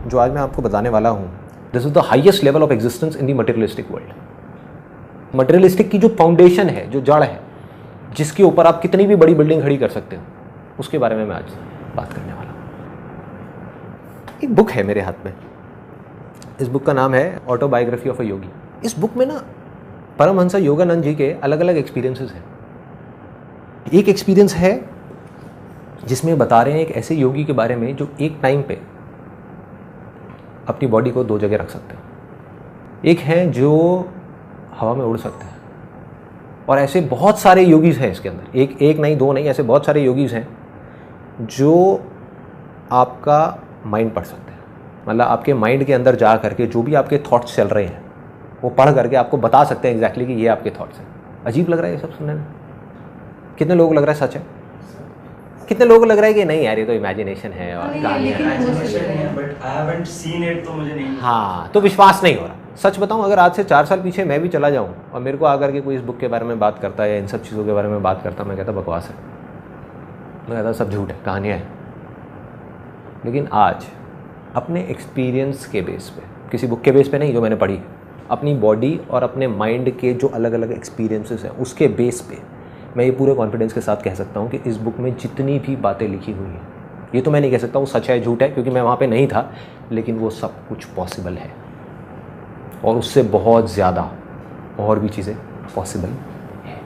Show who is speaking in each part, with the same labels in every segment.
Speaker 1: जो आज मैं आपको बताने वाला हूँ, this is the highest level of existence in the materialistic world. Materialistic की जो फाउंडेशन है, जो जड़ है, जिसके ऊपर आप कितनी भी बड़ी बिल्डिंग खड़ी कर सकते हो, उसके बारे में मैं आज बात करने वाला हूँ। एक बुक है मेरे हाथ में, इस बुक का नाम है ऑटोबायोग्राफी ऑफ अ योगी। इस बुक में ना परमहंस योगानंद जी के अलग अलग एक्सपीरियंसेस हैं। एक एक्सपीरियंस है जिसमें बता रहे हैं एक ऐसे योगी के बारे में जो एक टाइम पे अपनी बॉडी को दो जगह रख सकते हैं। एक है जो हवा में उड़ सकते हैं, और ऐसे बहुत सारे योगीज हैं इसके अंदर, एक नहीं, दो नहीं, ऐसे बहुत सारे योगीज हैं जो आपका माइंड पढ़ सकते हैं। मतलब आपके माइंड के अंदर जा करके जो भी आपके थॉट्स चल रहे हैं वो पढ़ करके आपको बता सकते हैं एग्जैक्टली कि ये आपके थॉट्स हैं। अजीब लग रहा है ये सब सुनने में? कितने लोगों को लग रहा है सच है? कितने लोगों को लग रहा है कि नहीं यार ये तो इमेजिनेशन है और कहानियां हैं,
Speaker 2: but I haven't seen it, तो मुझे नहीं,
Speaker 1: हाँ, तो विश्वास नहीं हो रहा। सच बताऊं, अगर आज से 4 साल पीछे मैं भी चला जाऊं और मेरे को आकर के कोई इस बुक के बारे में बात करता है या इन सब चीज़ों के बारे में बात करता, मैं कहता बकवास है, मैं कहता सब झूठ है, कहानियाँ हैं। लेकिन आज अपने एक्सपीरियंस के बेस पे, किसी बुक के बेस पे नहीं जो मैंने पढ़ी, अपनी बॉडी और अपने माइंड के जो अलग अलग एक्सपीरियंसेस हैं उसके बेस पे मैं ये पूरे कॉन्फिडेंस के साथ कह सकता हूँ कि इस बुक में जितनी भी बातें लिखी हुई हैं, ये तो मैं नहीं कह सकता हूँ सच है झूठ है, क्योंकि मैं वहाँ पे नहीं था, लेकिन वो सब कुछ पॉसिबल है और उससे बहुत ज़्यादा और भी चीज़ें पॉसिबल है।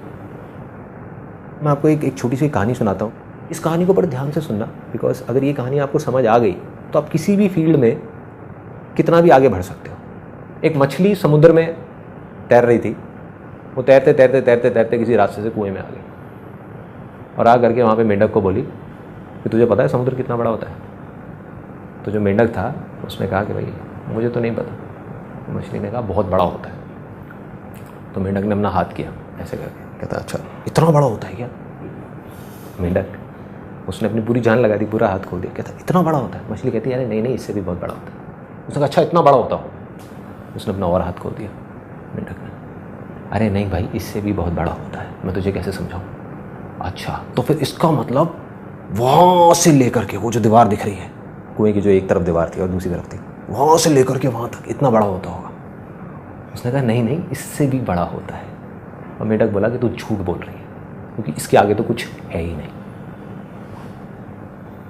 Speaker 1: मैं आपको एक छोटी सी कहानी सुनाता हूँ। इस कहानी को बड़े ध्यान से सुनना, बिकॉज अगर ये कहानी आपको समझ आ गई तो आप किसी भी फील्ड में कितना भी आगे बढ़ सकते हो। एक मछली समुद्र में तैर रही थी, वो तैरते तैरते तैरते तैरते किसी रास्ते से कुएं में आ गई और आ करके वहाँ पे मेंढक को बोली कि तुझे पता है समुद्र कितना बड़ा होता है? तो जो मेंढक था उसने कहा कि भाई मुझे तो नहीं पता। मछली ने कहा बहुत बड़ा होता है। तो मेंढक ने अपना हाथ किया ऐसे करके, कहता अच्छा इतना बड़ा होता है क्या? मेंढक, उसने अपनी पूरी जान लगा दी, पूरा हाथ खोल दिया, कहता इतना बड़ा होता है? मछली कहती है अरे नहीं नहीं, इससे भी बहुत बड़ा होता है। उसने कहा अच्छा इतना बड़ा होता हो? उसने अपना और हाथ खोल दिया मेंढक ने, अरे नहीं भाई इससे भी बहुत बड़ा होता है, मैं तुझे कैसे समझाऊं? अच्छा तो फिर इसका मतलब वहाँ से लेकर के वो जो दीवार दिख रही है, कुएं की जो एक तरफ दीवार थी और दूसरी तरफ थी, वहाँ से लेकर के वहाँ तक इतना बड़ा होता होगा? उसने कहा नहीं नहीं, इससे भी बड़ा होता है। और मेंढक बोला कि तू झूठ बोल रही है, क्योंकि इसके आगे तो कुछ है ही नहीं,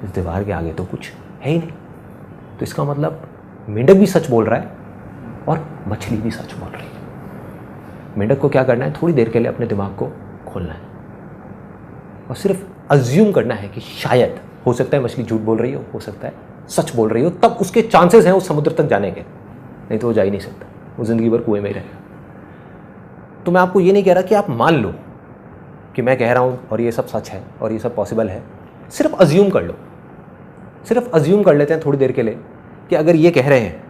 Speaker 1: इस दीवार के आगे तो कुछ है ही नहीं। तो इसका मतलब मेंढक भी सच बोल रहा है और मछली भी सच बोल रही है। मेंढक को क्या करना है, थोड़ी देर के लिए अपने दिमाग को खोलना है और सिर्फ अज्यूम करना है कि शायद हो सकता है मछली झूठ बोल रही हो सकता है सच बोल रही हो, तब उसके चांसेस हैं उस समुद्र तक जाने के, नहीं तो वो जा ही नहीं सकता, वो ज़िंदगी भर कुएं में ही रहेगा। तो मैं आपको ये नहीं कह रहा कि आप मान लो कि मैं कह रहा हूँ और ये सब सच है और ये सब पॉसिबल है, सिर्फ अज्यूम कर लो, सिर्फ अज्यूम कर लेते हैं थोड़ी देर के लिए कि अगर ये कह रहे हैं,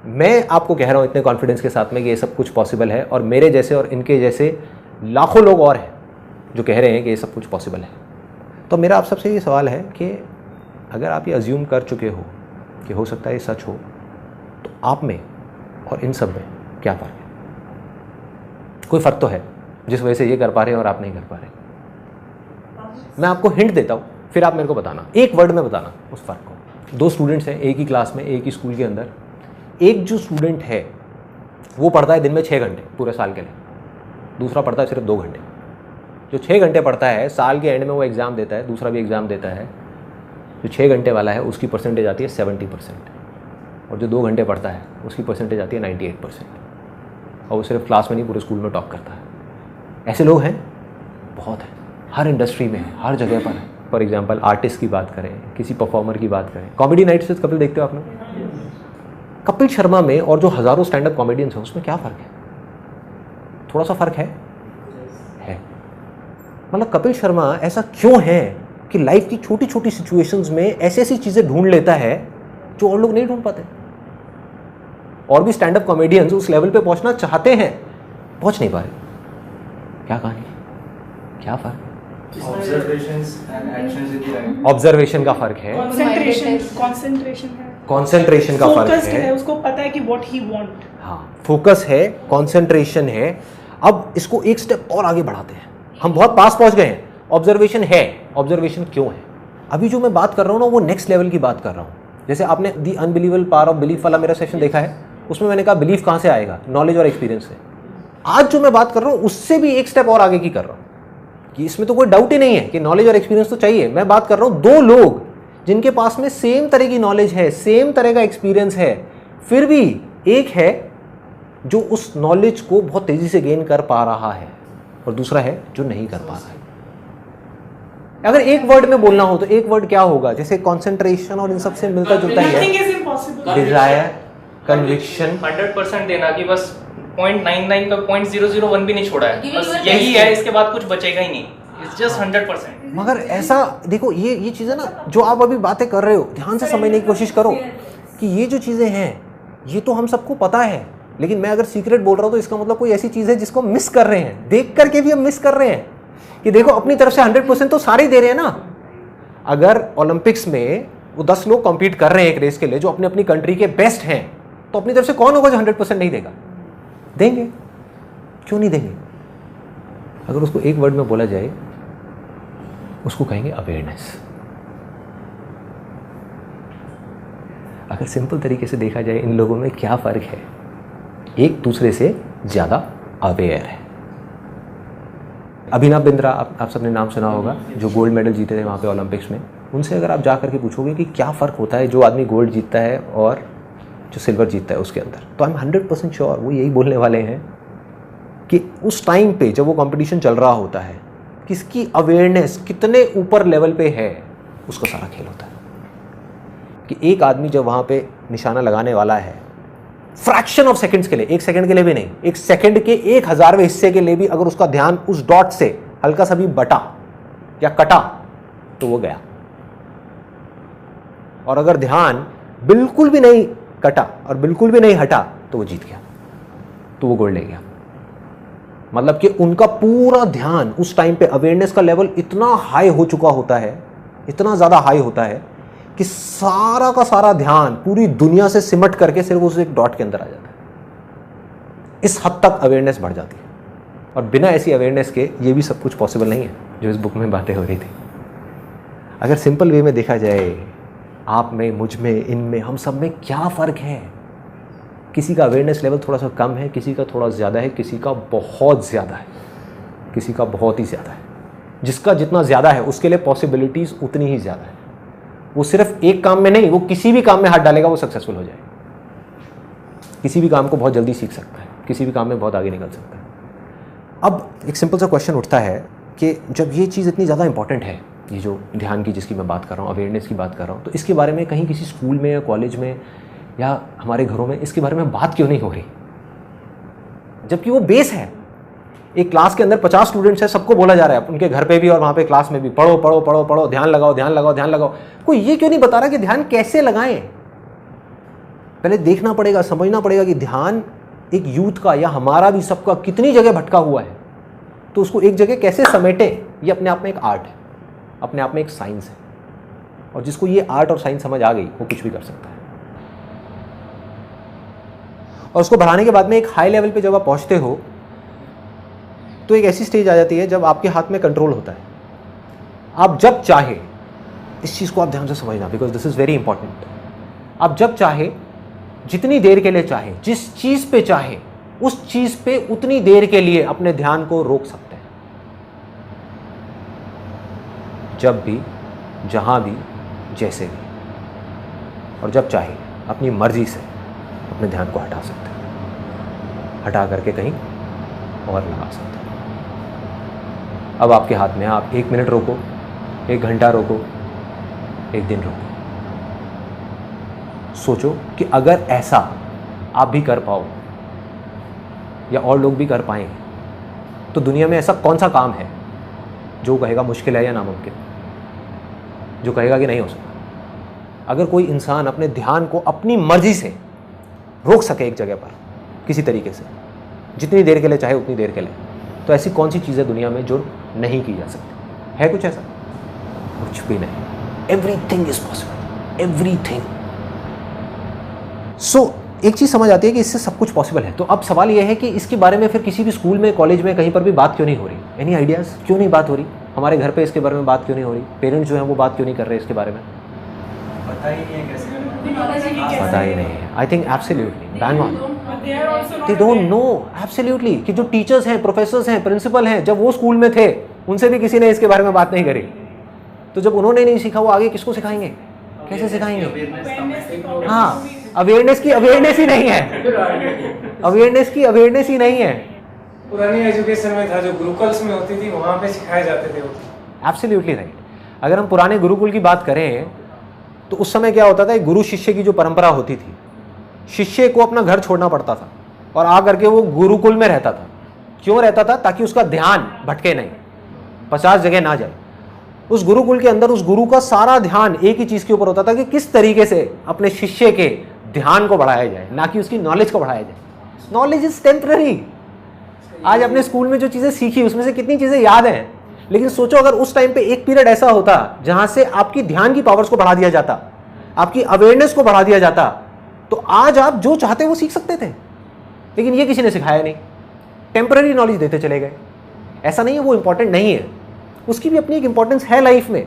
Speaker 1: मैं आपको कह रहा हूँ इतने कॉन्फिडेंस के साथ में कि ये सब कुछ पॉसिबल है, और मेरे जैसे और इनके जैसे लाखों लोग और हैं जो कह रहे हैं कि ये सब कुछ पॉसिबल है। तो मेरा आप सबसे ये सवाल है कि अगर आप ये अज्यूम कर चुके हो कि हो सकता है ये सच हो, तो आप में और इन सब में क्या फ़र्क है? कोई फ़र्क तो है जिस वजह से ये कर पा रहे हैं और आप नहीं कर पा रहे। मैं आपको हिंट देता हूँ, फिर आप मेरे को बताना, एक वर्ड में बताना उस फ़र्क को। 2 स्टूडेंट्स हैं एक ही क्लास में, एक ही स्कूल के अंदर। एक जो स्टूडेंट है वो पढ़ता है दिन में 6 घंटे पूरे साल के लिए, दूसरा पढ़ता है सिर्फ 2 घंटे। जो 6 घंटे पढ़ता है साल के एंड में वो एग्ज़ाम देता है, दूसरा भी एग्ज़ाम देता है। जो 6 घंटे वाला है उसकी परसेंटेज आती है 70%, और जो 2 घंटे पढ़ता है उसकी परसेंटेज आती है 98%, और वो सिर्फ क्लास में नहीं पूरे स्कूल में टॉप करता है। ऐसे लोग हैं, बहुत हैं, हर इंडस्ट्री में है, हर जगह पर है। फॉर एग्जाम्पल आर्टिस्ट की बात करें, किसी परफॉर्मर की बात करें, कॉमेडी नाइट्स विद कपिल देखते हो आपने? कपिल शर्मा में और जो हज़ारों स्टैंड अप कॉमेडियंस हैं उसमें क्या फ़र्क है? थोड़ा सा फ़र्क है। मतलब कपिल शर्मा ऐसा क्यों है कि लाइफ की छोटी छोटी सिचुएशंस में ऐसी ऐसी चीज़ें ढूंढ लेता है जो और लोग नहीं ढूंढ पाते। और भी स्टैंड अप कॉमेडियंस उस लेवल पे पहुंचना चाहते हैं, पहुंच नहीं पा रहे। क्या कहानी, क्या फ़र्क? ऑब्जर्वेशन का फ़र्क है, कंसंट्रेशन का फ़र्क है,
Speaker 3: उसको पता है कि व्हाट ही वांट।
Speaker 1: हाँ, फोकस है, कंसंट्रेशन है। अब इसको एक स्टेप और आगे बढ़ाते हैं, हम बहुत पास पहुंच गए हैं। ऑब्जर्वेशन है, ऑब्जर्वेशन क्यों है? अभी जो मैं बात कर रहा हूँ ना वो नेक्स्ट लेवल की बात कर रहा हूँ। जैसे आपने दी अनबिलीवेबल पावर ऑफ बिलीफ वाला मेरा सेशन देखा है, उसमें मैंने कहा बिलीफ कहाँ से आएगा, नॉलेज और एक्सपीरियंस से। आज जो मैं बात कर रहा हूँ उससे भी एक स्टेप और आगे की कर रहा हूँ कि इसमें तो कोई डाउट ही नहीं है कि नॉलेज और एक्सपीरियंस तो चाहिए। मैं बात कर रहा हूँ दो लोग जिनके पास में सेम तरह की नॉलेज है, सेम तरह का एक्सपीरियंस है, फिर भी एक है जो उस नॉलेज को बहुत तेजी से गेन कर पा रहा है और दूसरा है जो नहीं कर पा रहा है। अगर एक वर्ड में बोलना हो तो एक वर्ड क्या होगा? जैसे कंसंट्रेशन और इन सब से मिलता जुलता ही है, डिजायर, कन्विक्शन।
Speaker 2: 100% देना कि बस 0.99 का 0.001 भी नहीं छोड़ा है, बस यही है, इसके बाद कुछ बचेगा ही नहीं। It's just 100%।
Speaker 1: मगर ऐसा देखो, ये चीजें ना जो आप अभी बातें कर रहे हो, ध्यान से समझने की कोशिश करो कि ये जो चीजें हैं ये तो हम सबको पता है, लेकिन मैं अगर सीक्रेट बोल रहा हूँ तो इसका मतलब कोई ऐसी चीज है जिसको हम मिस कर रहे हैं, देख करके भी हम मिस कर रहे हैं कि देखो अपनी तरफ से 100% तो सारे ही दे रहे हैं ना। अगर ओलंपिक्स में वो 10 लोग कॉम्पीट कर रहे हैं एक रेस के लिए जो अपनी अपनी कंट्री के बेस्ट हैं, तो अपनी तरफ से कौन होगा जो 100% नहीं देगा? देंगे, क्यों नहीं देंगे? अगर उसको एक वर्ड में बोला जाए उसको कहेंगे अवेयरनेस। अगर सिंपल तरीके से देखा जाए इन लोगों में क्या फ़र्क है, एक दूसरे से ज़्यादा अवेयर है। अभिनव बिंद्रा, आप सबने नाम सुना होगा, जो गोल्ड मेडल जीते थे वहाँ पे ओलंपिक्स में। उनसे अगर आप जा करके पूछोगे कि क्या फ़र्क होता है जो आदमी गोल्ड जीतता है और जो सिल्वर जीतता है उसके अंदर, तो आई एम 100% श्योर वो यही बोलने वाले हैं कि उस टाइम पे जब वो कंपटीशन चल रहा होता है, किसकी अवेयरनेस कितने ऊपर लेवल पे है, उसका सारा खेल होता है। कि एक आदमी जब वहाँ पे निशाना लगाने वाला है, फ्रैक्शन ऑफ सेकंड्स के लिए, एक सेकंड के लिए भी नहीं, एक सेकंड के 1000वें हिस्से के लिए भी अगर उसका ध्यान उस डॉट से हल्का सा भी बटा या कटा तो वो गया। और अगर ध्यान बिल्कुल भी नहीं कटा और बिल्कुल भी नहीं हटा तो वो जीत गया, तो वो गोल्ड ले गया। मतलब कि उनका पूरा ध्यान उस टाइम पे, अवेयरनेस का लेवल इतना हाई हो चुका होता है, इतना ज़्यादा हाई होता है कि सारा का सारा ध्यान पूरी दुनिया से सिमट करके सिर्फ उस एक डॉट के अंदर आ जाता है। इस हद तक अवेयरनेस बढ़ जाती है। और बिना ऐसी अवेयरनेस के ये भी सब कुछ पॉसिबल नहीं है जो इस बुक में बातें हो रही थी। अगर सिंपल वे में देखा जाए, आप में, मुझ में, इनमें, हम सब में क्या फ़र्क है? किसी का अवेयरनेस लेवल थोड़ा सा कम है, किसी का थोड़ा ज़्यादा है, किसी का बहुत ज़्यादा है, किसी का बहुत ही ज़्यादा है। जिसका जितना ज़्यादा है उसके लिए पॉसिबिलिटीज़ उतनी ही ज़्यादा है। वो सिर्फ एक काम में नहीं, वो किसी भी काम में हाथ डालेगा वो सक्सेसफुल हो जाएगा। किसी भी काम को बहुत जल्दी सीख सकता है, किसी भी काम में बहुत आगे निकल सकता है। अब एक सिंपल सा क्वेश्चन उठता है कि जब ये चीज़ इतनी ज़्यादा इंपॉर्टेंट है, ये जो ध्यान की जिसकी मैं बात कर रहा हूँ, अवेयरनेस की बात कर रहा हूँ, तो इसके बारे में कहीं किसी स्कूल में या कॉलेज में या हमारे घरों में इसके बारे में बात क्यों नहीं हो रही? जबकि वो बेस है। एक क्लास के अंदर 50 स्टूडेंट्स हैं, सबको बोला जा रहा है, उनके घर पे भी और वहाँ पे क्लास में भी, पढ़ो पढ़ो पढ़ो पढ़ो, ध्यान लगाओ ध्यान लगाओ ध्यान लगाओ। कोई ये क्यों नहीं बता रहा कि ध्यान कैसे लगाएं? पहले देखना पड़ेगा, समझना पड़ेगा कि ध्यान एक यूथ का या हमारा भी सबका कितनी जगह भटका हुआ है, तो उसको एक जगह कैसे समेटे, ये अपने आप में एक आर्ट है, अपने आप में एक साइंस है। और जिसको ये आर्ट और साइंस समझ आ गई वो कुछ भी कर सकता है। और उसको बढ़ाने के बाद में एक हाई लेवल पे जब आप पहुंचते हो तो एक ऐसी स्टेज आ जाती है जब आपके हाथ में कंट्रोल होता है। आप जब चाहे, इस चीज़ को आप ध्यान से समझना, because this is very important. आप जब चाहे, जितनी देर के लिए चाहे, जिस चीज़ पे चाहे, उस चीज़ पे उतनी देर के लिए अपने ध्यान को रोक सकते हैं। जब भी, जहाँ भी, जैसे भी। और जब चाहे अपनी मर्जी से अपने ध्यान को हटा सकते हैं, हटा करके कहीं और लगा सकते हैं। अब आपके हाथ में है, आप 1 मिनट रोको, 1 घंटा रोको, 1 दिन रोको। सोचो कि अगर ऐसा आप भी कर पाओ या और लोग भी कर पाएं, तो दुनिया में ऐसा कौन सा काम है जो कहेगा मुश्किल है या नामुमकिन, जो कहेगा कि नहीं हो सकता? अगर कोई इंसान अपने ध्यान को अपनी मर्जी से रोक सके एक जगह पर किसी तरीके से, जितनी देर के लिए चाहे उतनी देर के लिए, तो ऐसी कौन सी चीज़ है दुनिया में जो नहीं की जा सकती? है कुछ ऐसा? कुछ भी नहीं। Everything is possible, everything. So एक चीज़ समझ आती है कि इससे सब कुछ पॉसिबल है। तो अब सवाल यह है कि इसके बारे में फिर किसी भी स्कूल में, कॉलेज में, कहीं पर भी बात क्यों नहीं हो रही? Any ideas? क्यों नहीं बात हो रही? हमारे घर पे इसके बारे में बात क्यों नहीं हो रही? पेरेंट्स जो हैं वो बात क्यों नहीं कर रहे इसके बारे में?
Speaker 3: पता ही नहीं है कैसे
Speaker 1: पता ही नहीं है। I think absolutely bang on, they don't know absolutely कि जो टीचर्स हैं, प्रोफेसर्स हैं, प्रिंसिपल हैं, जब वो स्कूल में थे उनसे भी किसी ने इसके बारे में बात नहीं करी। तो जब उन्होंने नहीं सीखा, वो आगे किसको सिखाएंगे, कैसे सिखाएंगे? हाँ, अवेयरनेस की अवेयरनेस ही नहीं है, अवेयरनेस की अवेयरनेस ही नहीं है।
Speaker 3: पुरानी एजुकेशन में था जो गुरुकुल्स में होती थी, वहाँ पे सिखाए जाते थे।
Speaker 1: Absolutely right. अगर हम पुराने गुरुकुल की बात करें तो उस समय क्या होता था, गुरु शिष्य की जो परंपरा होती थी, शिष्य को अपना घर छोड़ना पड़ता था और आ करके वो गुरुकुल में रहता था। क्यों रहता था? ताकि उसका ध्यान भटके नहीं, 50 जगह ना जाए। उस गुरुकुल के अंदर उस गुरु का सारा ध्यान एक ही चीज के ऊपर होता था कि किस तरीके से अपने शिष्य के ध्यान को बढ़ाया जाए, ना कि उसकी नॉलेज को बढ़ाया जाए। Knowledge is temporary. आज अपने स्कूल में जो चीजें सीखी उसमें से कितनी चीजें याद हैं, लेकिन सोचो अगर उस टाइम पे एक पीरियड ऐसा होता जहां से आपकी ध्यान की पावर्स को बढ़ा दिया जाता, आपकी अवेयरनेस को बढ़ा दिया जाता, तो आज आप जो चाहते वो सीख सकते थे। लेकिन ये किसी ने सिखाया नहीं, टेम्पररी नॉलेज देते चले गए। ऐसा नहीं है वो इंपॉर्टेंट नहीं है, उसकी भी अपनी एक इंपॉर्टेंस है लाइफ में।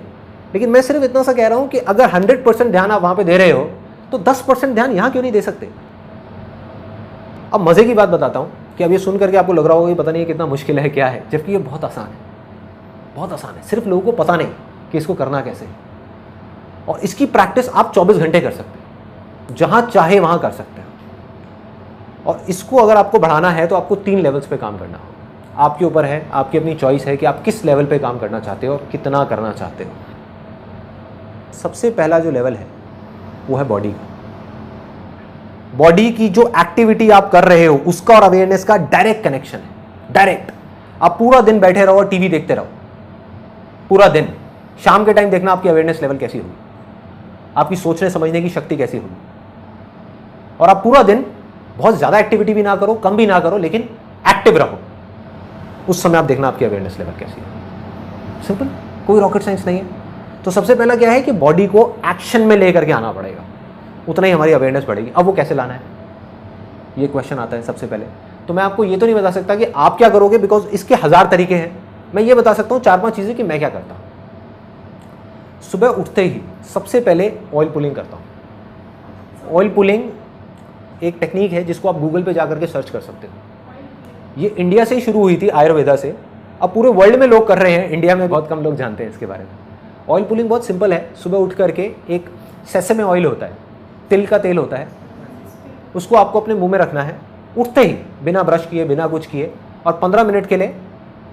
Speaker 1: लेकिन मैं सिर्फ इतना सा कह रहा हूं कि अगर 100% ध्यान आप वहां पे दे रहे हो तो 10% ध्यान यहां क्यों नहीं दे सकते? अब मजे की बात बताता हूं कि अब ये सुन करके आपको लग रहा होगा कि पता नहीं कितना मुश्किल है, क्या है, जबकि ये बहुत आसान है, बहुत आसान है। सिर्फ लोगों को पता नहीं कि इसको करना कैसे है। और इसकी प्रैक्टिस आप 24 घंटे कर सकते हैं, जहां चाहे वहां कर सकते हैं। और इसको अगर आपको बढ़ाना है तो आपको 3 लेवल्स पे काम करना होगा। आपके ऊपर है, आपकी अपनी चॉइस है कि आप किस लेवल पे काम करना चाहते हो और कितना करना चाहते हो। सबसे पहला जो लेवल है वो है बॉडी का। बॉडी की जो एक्टिविटी आप कर रहे हो उसका और अवेयरनेस का डायरेक्ट कनेक्शन है, डायरेक्ट। आप पूरा दिन बैठे रहो और टीवी देखते रहो, पूरा दिन, शाम के टाइम देखना आपकी अवेयरनेस लेवल कैसी होगी, आपकी सोचने समझने की शक्ति कैसी होगी। और आप पूरा दिन बहुत ज्यादा एक्टिविटी भी ना करो, कम भी ना करो, लेकिन एक्टिव रहो। उस समय आप देखना आपकी अवेयरनेस लेवल कैसी है। सिंपल, कोई रॉकेट साइंस नहीं है। तो सबसे पहला क्या है कि बॉडी को एक्शन में लेकर के आना पड़ेगा, उतना ही हमारी अवेयरनेस बढ़ेगी। अब वो कैसे लाना है, ये क्वेश्चन आता है सबसे पहले। तो मैं आपको ये तो नहीं बता सकता कि आप क्या करोगे, बिकॉज इसके 1000 तरीके हैं। मैं ये बता सकता हूँ 4-5 चीजें कि मैं क्या करता हूँ। सुबह उठते ही सबसे पहले ऑयल पुलिंग करता हूँ। ऑयल पुलिंग एक टेक्निक है जिसको आप गूगल पे जाकर के सर्च कर सकते हो। ये इंडिया से ही शुरू हुई थी, आयुर्वेदा से। अब पूरे वर्ल्ड में लोग कर रहे हैं, इंडिया में बहुत कम लोग जानते हैं इसके बारे में। ऑयल पुलिंग बहुत सिंपल है। सुबह उठ करके एक सेसमे ऑयल होता है, तिल का तेल होता है, उसको आपको अपने मुंह में रखना है उठते ही, बिना ब्रश किए, बिना कुछ किए, और 15 मिनट के लिए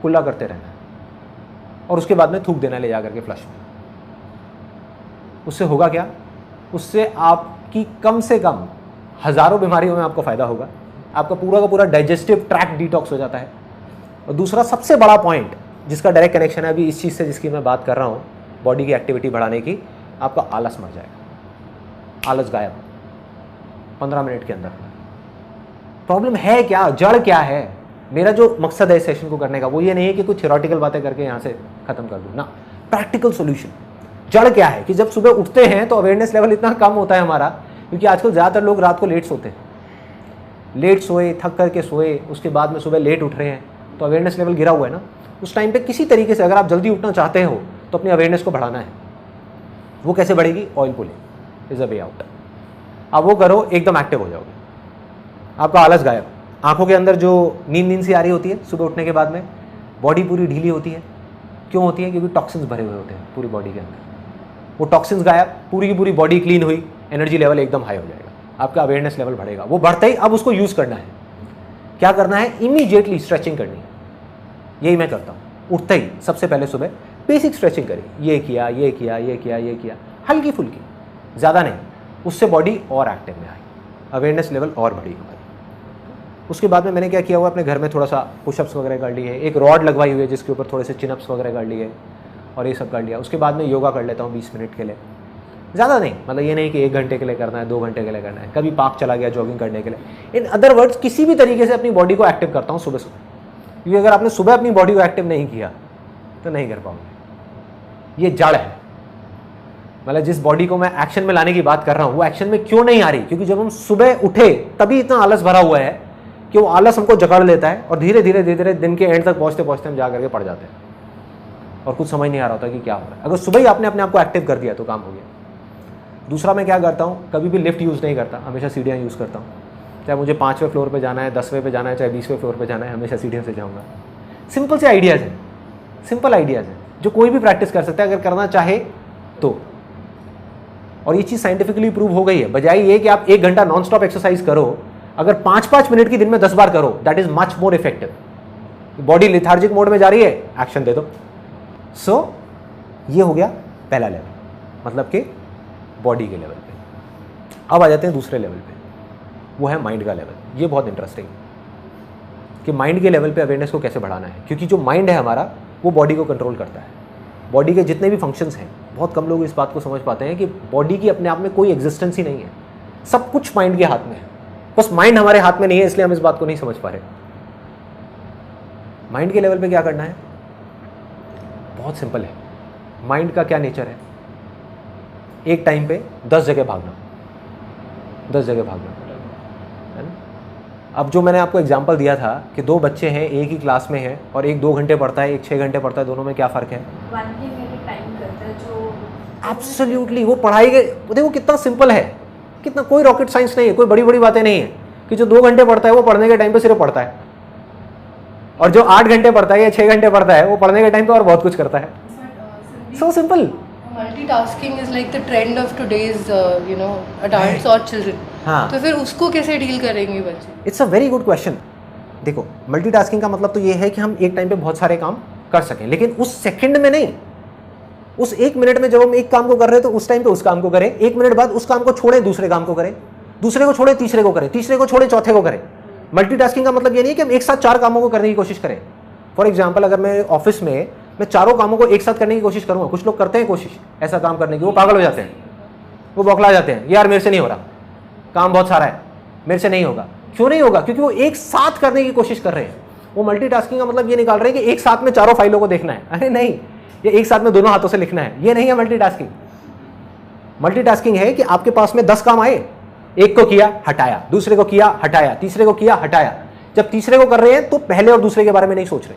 Speaker 1: कुल्ला करते रहना है। और उसके बाद में थूक देना ले जा करके फ्लश में। उससे होगा क्या, उससे आपकी कम से कम हज़ारों बीमारियों में आपको फ़ायदा होगा। आपका पूरा का पूरा डाइजेस्टिव ट्रैक्ट डिटॉक्स हो जाता है। और दूसरा सबसे बड़ा पॉइंट जिसका डायरेक्ट कनेक्शन है अभी इस चीज़ से जिसकी मैं बात कर रहा हूँ, बॉडी की एक्टिविटी बढ़ाने की, आपका आलस मर जाएगा। आलस गायब 15 मिनट के अंदर। प्रॉब्लम है क्या, जड़ क्या है? मेरा जो मकसद है इस सेशन को करने का वो ये नहीं है कि कुछ थ्योरेटिकल बातें करके यहाँ से खत्म कर दूँ ना, प्रैक्टिकल सॉल्यूशन। जड़ क्या है कि जब सुबह उठते हैं तो अवेयरनेस लेवल इतना कम होता है हमारा, क्योंकि आजकल ज़्यादातर लोग रात को लेट सोते हैं, लेट सोए, थक करके सोए, उसके बाद में सुबह लेट उठ रहे हैं, तो अवेयरनेस लेवल गिरा हुआ है ना। उस टाइम पे किसी तरीके से अगर आप जल्दी उठना चाहते हो तो अपनी अवेयरनेस को बढ़ाना है। वो कैसे बढ़ेगी? Oil pulling is a way out. आप वो करो, एकदम एक्टिव हो जाओगे, आपका आलस गायब। आंखों के अंदर जो नींद सी आ रही होती है सुबह उठने के बाद में, बॉडी पूरी ढीली होती है। क्यों होती है? क्योंकि टॉक्सिन्स भरे हुए होते हैं पूरी बॉडी के अंदर। वो टॉक्सिन्स गायब, पूरी की पूरी बॉडी क्लीन हुई, एनर्जी लेवल एकदम हाई हो जाएगा, आपका अवेयरनेस लेवल बढ़ेगा। वो बढ़ते ही अब उसको यूज़ करना है। क्या करना है? इमीडिएटली स्ट्रेचिंग करनी है। यही मैं करता हूँ। उठते ही सबसे पहले सुबह बेसिक स्ट्रेचिंग करी, ये किया, ये किया, ये किया, ये किया, हल्की फुल्की, ज़्यादा नहीं। उससे बॉडी और एक्टिव में आई, अवेयरनेस लेवल और बढ़ी हमारी। उसके बाद में मैंने क्या किया हुआ, अपने घर में थोड़ा सा पुशअप्स वगैरह कर लिए, एक रॉड लगवाई हुई है जिसके ऊपर थोड़े से चिनअप्स वगैरह कर लिए और ये सब कर लिया। उसके बाद में योगा कर लेता हूँ 20 मिनट के लिए, ज़्यादा नहीं, मतलब ये नहीं कि 1 घंटे के लिए करना है, 2 घंटे के लिए करना है। कभी पार्क चला गया जॉगिंग करने के लिए। इन अदर वर्ड्स किसी भी तरीके से अपनी बॉडी को एक्टिव करता हूँ सुबह सुबह, क्योंकि अगर आपने सुबह अपनी बॉडी को एक्टिव नहीं किया तो नहीं कर पाओगे। ये जड़ है। मतलब जिस बॉडी को मैं एक्शन में लाने की बात कर रहा हूँ वो एक्शन में क्यों नहीं आ रही? क्योंकि जब हम सुबह उठे तभी इतना आलस भरा हुआ है कि वो आलस हमको जकड़ लेता है और धीरे धीरे धीरे धीरे दिन के एंड तक पहुँचते पहुँचते हम जा करके पड़ जाते हैं और कुछ समझ नहीं आ रहा होता कि क्या हो रहा है। अगर सुबह ही आपने अपने आप को एक्टिव कर दिया तो काम हो गया। दूसरा मैं क्या करता हूँ, कभी भी लिफ्ट यूज़ नहीं करता, हमेशा सीढ़ियाँ यूज़ करता हूँ। चाहे मुझे 5वें फ्लोर पे जाना है, 10वें पे जाना है, चाहे 20वें फ्लोर पे जाना है, हमेशा सीढ़ियों से जाऊँगा। सिंपल से आइडियाज़ हैं, सिंपल आइडियाज़ हैं जो कोई भी प्रैक्टिस कर सकता है अगर करना चाहे तो। और ये चीज़ साइंटिफिकली प्रूव हो गई है। बजाय ये कि आप 1 घंटा नॉन स्टॉप एक्सरसाइज करो, अगर 5-5 मिनट की दिन में 10 बार करो, that is much more effective. Body lethargic mode में जा रही है, एक्शन दे दो। सो ये हो गया पहला लेवल, मतलब कि बॉडी के लेवल पे। अब आ जाते हैं दूसरे लेवल पे, वो है माइंड का लेवल। ये बहुत इंटरेस्टिंग कि माइंड के लेवल पे अवेयरनेस को कैसे बढ़ाना है, क्योंकि जो माइंड है हमारा वो बॉडी को कंट्रोल करता है। बॉडी के जितने भी फंक्शंस हैं, बहुत कम लोग इस बात को समझ पाते हैं कि बॉडी की अपने आप में कोई एग्जिस्टेंस ही नहीं है, सब कुछ माइंड के हाथ में है। बस माइंड हमारे हाथ में नहीं है, इसलिए हम इस बात को नहीं समझ पा रहे। माइंड के लेवल पे क्या करना है, बहुत सिंपल है। माइंड का क्या नेचर है, एक टाइम पे 10 जगह भागना, 10 जगह भागना, है ना। अब जो मैंने आपको एग्जांपल दिया था कि 2 बच्चे हैं, एक ही क्लास में है, और एक 2 घंटे पढ़ता है, एक 6 घंटे पढ़ता है, दोनों में क्या फ़र्क है? एब्सोल्युटली। वो पढ़ाई के देखो कितना सिंपल है, कितना, कोई रॉकेट साइंस नहीं है, कोई बड़ी बड़ी बातें नहीं है कि जो 2 घंटे पढ़ता है वो पढ़ने के टाइम पे सिर्फ पढ़ता है, और जो 8 घंटे पढ़ता है या 6 घंटे पढ़ता है वो पढ़ने के टाइम पे और बहुत कुछ करता है। So simple.
Speaker 4: Multitasking is like the trend of today's adults और चिल्ड्रन।
Speaker 1: हाँ,
Speaker 4: तो फिर उसको कैसे डील करेंगे बच्चे?
Speaker 1: It's a very good question. देखो, मल्टीटास्किंग का मतलब तो ये है कि हम एक टाइम पे बहुत सारे काम कर सकें, लेकिन उस सेकंड में नहीं, उस 1 मिनट में जब हम एक काम को कर रहे हैं तो उस टाइम पे उस काम को करें, 1 मिनट बाद उस काम को छोड़े दूसरे काम को करें, दूसरे को छोड़े तीसरे को करें, तीसरे को छोड़े चौथे को करें। मल्टीटास्किंग का मतलब ये नहीं है कि हम एक साथ 4 कामों को करने की कोशिश करें। फॉर एग्जाम्पल, अगर मैं ऑफिस में मैं चारों कामों को एक साथ करने की कोशिश करूंगा, कुछ लोग करते हैं कोशिश ऐसा काम करने की, वो पागल हो जाते हैं, वो बौखला जाते हैं, यार मेरे से नहीं हो रहा, काम बहुत सारा है, मेरे से नहीं होगा। क्यों नहीं होगा? क्योंकि वो एक साथ करने की कोशिश कर रहे हैं। वो मल्टीटास्किंग का मतलब ये निकाल रहे हैं कि एक साथ में चारों फाइलों को देखना है। अरे नहीं, ये एक साथ में दोनों हाथों से लिखना है, ये नहीं है मल्टीटास्किंग। मल्टीटास्किंग है कि आपके पास में 10 काम आए, एक को किया हटाया, दूसरे को किया हटाया, तीसरे को किया हटाया। जब तीसरे को कर रहे हैं तो पहले और दूसरे के बारे में नहीं सोच रहे,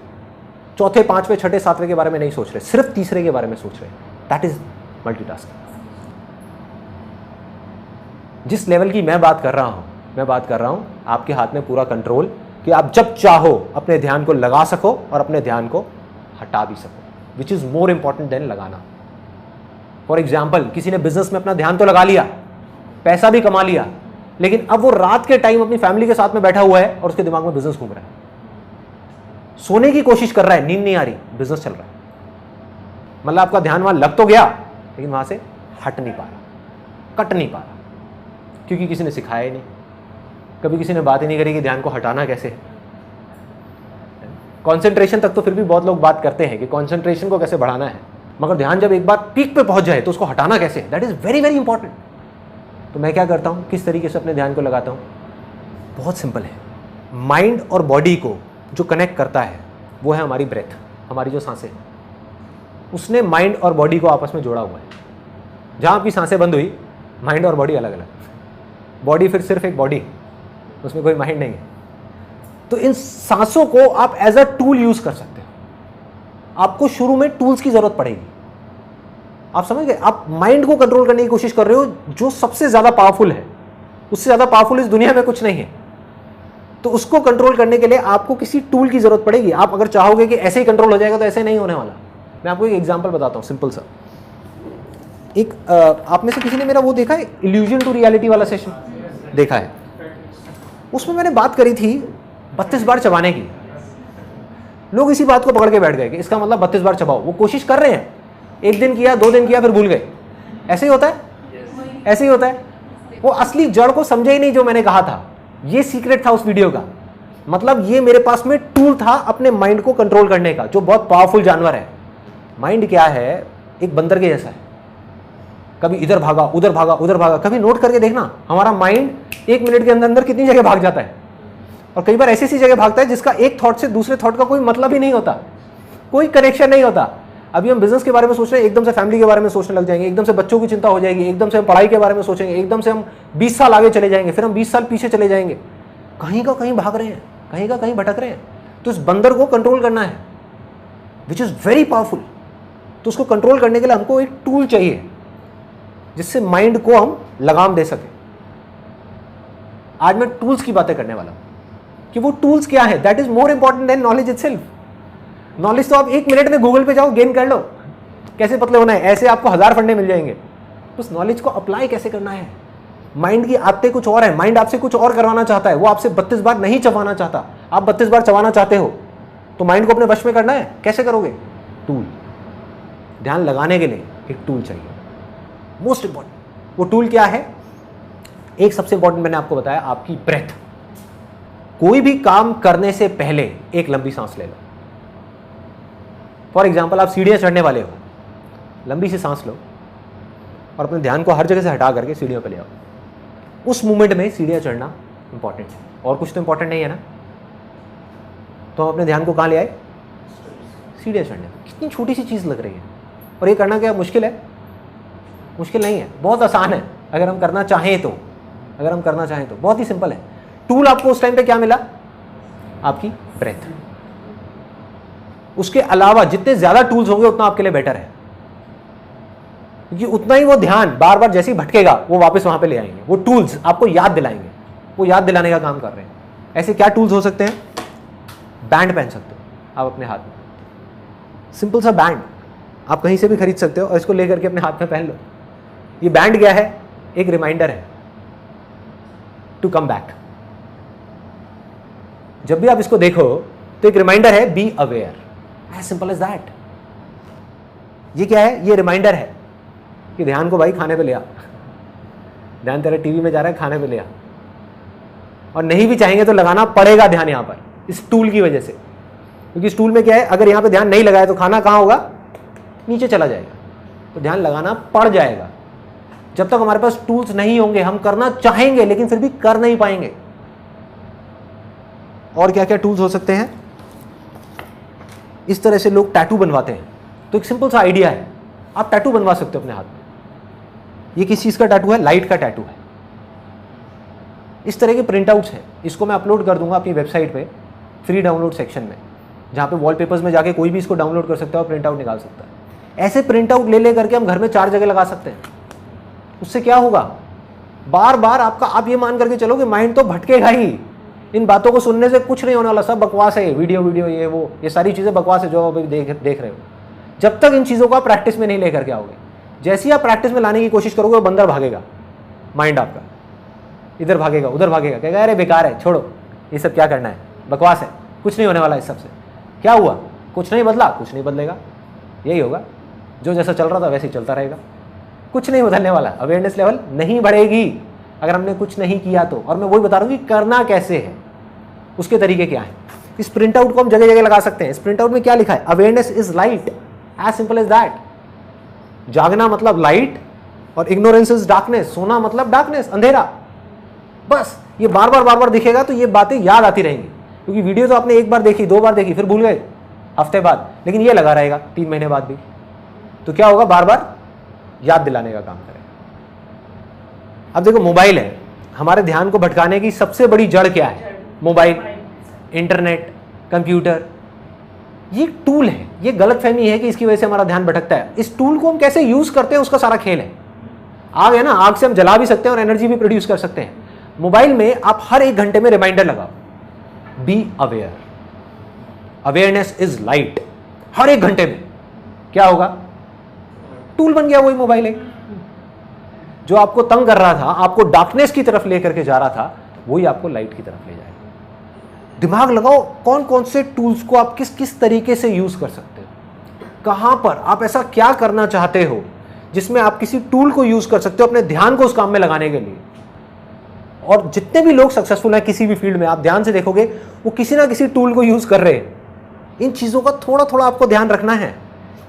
Speaker 1: चौथे, पांचवें, छठे, सातवें के बारे में नहीं सोच रहे, सिर्फ तीसरे के बारे में सोच रहे। That is multitasking. जिस लेवल की मैं बात कर रहा हूं आपके हाथ में पूरा कंट्रोल, कि आप जब चाहो अपने ध्यान को लगा सको और अपने ध्यान को हटा भी सको, which is more important than लगाना। फॉर एग्जाम्पल, किसी ने बिजनेस में अपना ध्यान तो लगा लिया, पैसा भी कमा लिया, लेकिन अब वो रात के टाइम अपनी फैमिली के साथ में बैठा हुआ है और उसके दिमाग में बिजनेस घूम रहा है, सोने की कोशिश कर रहा है, नींद नहीं आ रही, बिजनेस चल रहा है। मतलब आपका ध्यान वहां लग तो गया, लेकिन वहां से हट नहीं पा रहा, कट नहीं पा रहा, क्योंकि किसी ने सिखाया ही नहीं, कभी किसी ने बात ही नहीं करी कि ध्यान को हटाना कैसे है। कंसंट्रेशन तक तो फिर भी बहुत लोग बात करते हैं कि कंसंट्रेशन को कैसे बढ़ाना है, मगर ध्यान जब एक बार पीक पे पहुंच जाए तो उसको हटाना कैसे, that is very very important. तो मैं क्या करता हूं, किस तरीके से अपने ध्यान को लगाता हूं? बहुत सिंपल है। माइंड और बॉडी को जो कनेक्ट करता है वो है हमारी ब्रेथ, हमारी जो सांसें, उसने माइंड और बॉडी को आपस में जोड़ा हुआ है। जहां आपकी सांसें बंद हुई, माइंड और बॉडी अलग अलग, बॉडी फिर सिर्फ एक बॉडी, उसमें कोई माइंड नहीं है। तो इन सांसों को आप एज अ टूल यूज कर सकते हो। आपको शुरू में टूल्स की जरूरत पड़ेगी, आप समझ गए? आप माइंड को कंट्रोल करने की कोशिश कर रहे हो, जो सबसे ज्यादा पावरफुल है, उससे ज्यादा पावरफुल इस दुनिया में कुछ नहीं है। तो उसको कंट्रोल करने के लिए आपको किसी टूल की जरूरत पड़ेगी। आप अगर चाहोगे कि ऐसे ही कंट्रोल हो जाएगा, तो ऐसे नहीं होने वाला। मैं आपको एक एग्जांपल बताता हूं, सिंपल सा। एक आप में से किसी ने मेरा वो देखा है, इल्यूजन टू रियलिटी वाला सेशन देखा है? उसमें मैंने बात करी थी 32 बार चबाने की। लोग इसी बात को पकड़ के बैठ गए कि इसका मतलब 32 बार चबाओ। वो कोशिश कर रहे हैं, 1 दिन किया, 2 दिन किया, फिर भूल गए। ऐसे ही होता है, ऐसे ही होता है। वो असली जड़ को समझे ही नहीं जो मैंने कहा था। ये सीक्रेट था उस वीडियो का। मतलब ये मेरे पास में टूल था अपने माइंड को कंट्रोल करने का, जो बहुत पावरफुल जानवर है। माइंड क्या है? एक बंदर के जैसा है, कभी इधर भागा, उधर भागा, उधर भागा। कभी नोट करके देखना, हमारा माइंड 1 मिनट के अंदर अंदर कितनी जगह भाग जाता है। और कई बार ऐसी ऐसी जगह भागता है जिसका एक थॉट से दूसरे थॉट का कोई मतलब ही नहीं होता, कोई कनेक्शन नहीं होता। अभी हम बिजनेस के बारे में सोच रहे हैं, एकदम से फैमिली के बारे में सोचने लग जाएंगे, एकदम से बच्चों की चिंता हो जाएगी, एकदम से हम पढ़ाई के बारे में सोचेंगे, एकदम से हम 20 साल आगे चले जाएंगे, फिर हम 20 साल पीछे चले जाएंगे। कहीं का कहीं भाग रहे हैं, कहीं का कहीं भटक रहे हैं। तो इस बंदर को कंट्रोल करना है, विच इज वेरी पावरफुल। तो उसको कंट्रोल करने के लिए हमको एक टूल चाहिए जिससे माइंड को हम लगाम दे सकें। आज मैं टूल्स की बातें करने वाला हूं कि वो टूल्स क्या है, that is more important than knowledge itself. Knowledge तो आप 1 मिनट में गूगल पे जाओ गेन कर लो, कैसे पतले होना है, ऐसे आपको 1000 फंडे मिल जाएंगे। उस नॉलेज को अप्लाई कैसे करना है। माइंड की आदतें कुछ और है, माइंड आपसे कुछ और करवाना चाहता है, वो आपसे 32 बार नहीं चबाना चाहता, आप 32 बार चबाना चाहते हो, तो माइंड को अपने वश में करना है, कैसे करोगे? टूल। ध्यान लगाने के लिए एक टूल चाहिए, मोस्ट इंपॉर्टेंट। वो टूल क्या है? एक सबसे इंपॉर्टेंट मैंने आपको बताया, आपकी ब्रेथ। कोई भी काम करने से पहले एक लंबी सांस ले लो। फॉर एग्जाम्पल, आप सीढ़ियां चढ़ने वाले हो, लंबी सी सांस लो और अपने ध्यान को हर जगह से हटा करके सीढ़ियों पर ले आओ। उस मोमेंट में सीढ़ियां चढ़ना इंपॉर्टेंट है, और कुछ तो इंपॉर्टेंट नहीं है ना। तो हम अपने ध्यान को कहाँ ले आए? सीढ़ियां चढ़ने। कितनी छोटी सी चीज़ लग रही है, और ये करना क्या मुश्किल है? मुश्किल नहीं है, बहुत आसान है अगर हम करना चाहें तो। अगर हम करना चाहें तो बहुत ही सिंपल है। टूल आपको उस टाइम पे क्या मिला? आपकी ब्रेथ। उसके अलावा जितने ज्यादा टूल्स होंगे उतना आपके लिए बेटर है, क्योंकि उतना ही वो ध्यान बार बार जैसे ही भटकेगा वो वापस वहां पे ले आएंगे। वो टूल्स आपको याद दिलाएंगे, वो याद दिलाने का काम कर रहे हैं। ऐसे क्या टूल्स हो सकते हैं? बैंड पहन सकते हो आप अपने हाथ में, सिंपल सा बैंड आप कहीं से भी खरीद सकते हो और इसको लेकर के अपने हाथ में पहन लो। ये बैंड क्या है? एक रिमाइंडर है टू कम बैक। जब भी आप इसको देखो तो एक रिमाइंडर है, be aware, as simple as that. ये क्या है? ये रिमाइंडर है कि ध्यान को भाई खाने पे ले आ, ध्यान तेरा टीवी में जा रहा है, खाने पे ले आ। और नहीं भी चाहेंगे तो लगाना पड़ेगा ध्यान यहां पर, इस टूल की वजह से, क्योंकि इस टूल में क्या है, अगर यहां पे ध्यान नहीं लगाया तो खाना कहां होगा? नीचे चला जाएगा। तो ध्यान लगाना पड़ जाएगा। जब तक हमारे पास टूल्स नहीं होंगे, हम करना चाहेंगे लेकिन फिर भी कर नहीं पाएंगे। और क्या क्या टूल्स हो सकते हैं? इस तरह से लोग टैटू बनवाते हैं, तो एक सिंपल सा आइडिया है, आप टैटू बनवा सकते हो अपने हाथ में। ये किस चीज का टैटू है? लाइट का टैटू है। इस तरह के प्रिंट आउट्स हैं, इसको मैं अपलोड कर दूंगा अपनी वेबसाइट पे फ्री डाउनलोड सेक्शन में, जहां पे वॉलपेपर्स में जाके कोई भी इसको डाउनलोड कर सकता है और प्रिंट आउट निकाल सकता है। ऐसे प्रिंट आउट ले करके हम घर में 4 जगह लगा सकते हैं। उससे क्या होगा? बार बार आपका, आप ये मान करके चलो कि माइंड तो भटकेगा ही। इन बातों को सुनने से कुछ नहीं होने वाला, सब बकवास है, वीडियो ये वो, ये सारी चीजें बकवास है जो आप देख रहे हो। जब तक इन चीजों को आप प्रैक्टिस में नहीं लेकर के आओगे, जैसे ही आप प्रैक्टिस में लाने की कोशिश करोगे वो बंदर भागेगा, माइंड आपका इधर भागेगा उधर भागेगा, कहेगा अरे बेकार है, छोड़ो ये सब क्या करना है, बकवास है, कुछ नहीं होने वाला इस सबसे। क्या हुआ? कुछ नहीं बदला, कुछ नहीं बदलेगा, यही होगा, जो जैसा चल रहा था वैसे ही चलता रहेगा, कुछ नहीं बदलने वाला। अवेयरनेस लेवल नहीं बढ़ेगी अगर हमने कुछ नहीं किया तो। और मैं वही बता रहा हूँ कि करना कैसे है, उसके तरीके क्या है। इस प्रिंट आउट को हम जगह जगह लगा सकते हैं। इस प्रिंट आउट में क्या लिखा है? Awareness is light, as simple as that. जागना मतलब लाइट और इग्नोरेंस इज डार्कनेस, सोना मतलब डार्कनेस, अंधेरा। बस ये बार बार दिखेगा तो ये बातें याद आती रहेंगी, क्योंकि वीडियो तो आपने 1 बार देखी, 2 बार देखी, फिर भूल गए हफ्ते बाद, लेकिन ये लगा रहेगा 3 महीने बाद भी। तो क्या होगा? बार बार याद दिलाने का काम करेगा। अब देखो, मोबाइल है, हमारे ध्यान को भटकाने की सबसे बड़ी जड़ क्या है? Mobile, internet, computer. ये टूल है। ये गलतफहमी है कि इसकी वजह से हमारा ध्यान भटकता है। इस टूल को हम कैसे यूज करते हैं उसका सारा खेल है। आग है ना, आग से हम जला भी सकते हैं और एनर्जी भी प्रोड्यूस कर सकते हैं। मोबाइल में आप हर 1 घंटे में रिमाइंडर लगाओ, be aware, awareness is light. हर 1 घंटे में क्या होगा? टूल बन गया वही मोबाइल एक, जो आपको तंग कर रहा था, आपको डार्कनेस की तरफ लेकर के जा रहा था, वही आपको लाइट की तरफ ले जाएगा। दिमाग लगाओ, कौन कौन से टूल्स को आप किस किस तरीके से यूज कर सकते हो, कहां पर आप ऐसा क्या करना चाहते हो जिसमें आप किसी टूल को यूज कर सकते हो अपने ध्यान को उस काम में लगाने के लिए। और जितने भी लोग सक्सेसफुल हैं किसी भी फील्ड में, आप ध्यान से देखोगे वो किसी ना किसी टूल को यूज कर रहे हैं। इन चीजों का थोड़ा थोड़ा आपको ध्यान रखना है।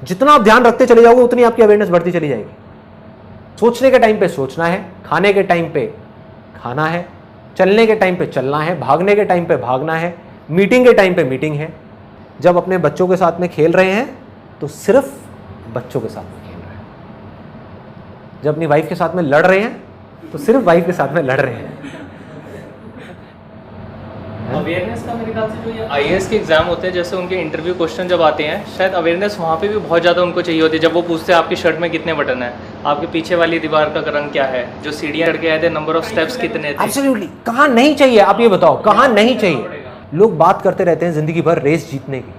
Speaker 1: जितना आप ध्यान रखते चले जाओगे उतनी आपकी अवेयरनेस बढ़ती चली जाएगी। सोचने के टाइम पे सोचना है, खाने के टाइम पे खाना है, चलने के टाइम पे चलना है, भागने के टाइम पे भागना है, मीटिंग के टाइम पे मीटिंग है। जब अपने बच्चों के साथ में खेल रहे हैं तो सिर्फ बच्चों के साथ में खेल रहे हैं। जब अपनी वाइफ के साथ में लड़ रहे हैं तो सिर्फ वाइफ के साथ में लड़ रहे हैं।
Speaker 2: अवेयरनेस का मेरे ख्याल से जो ये आईएएस के एग्जाम होते हैं, जैसे उनके इंटरव्यू क्वेश्चन जब आते हैं, शायद अवेयरनेस वहाँ पे भी बहुत ज़्यादा उनको चाहिए होती है। जब वो पूछते हैं आपकी शर्ट में कितने बटन है, आपके पीछे वाली दीवार का रंग क्या है, जो सीढ़ियाँ चढ़ के आए थे नंबर ऑफ स्टेप्स कितने थे।
Speaker 1: एब्सोल्युटली। कहाँ नहीं चाहिए आप ये बताओ, कहाँ नहीं चाहिए? लोग बात करते रहते हैं जिंदगी भर रेस जीतने की,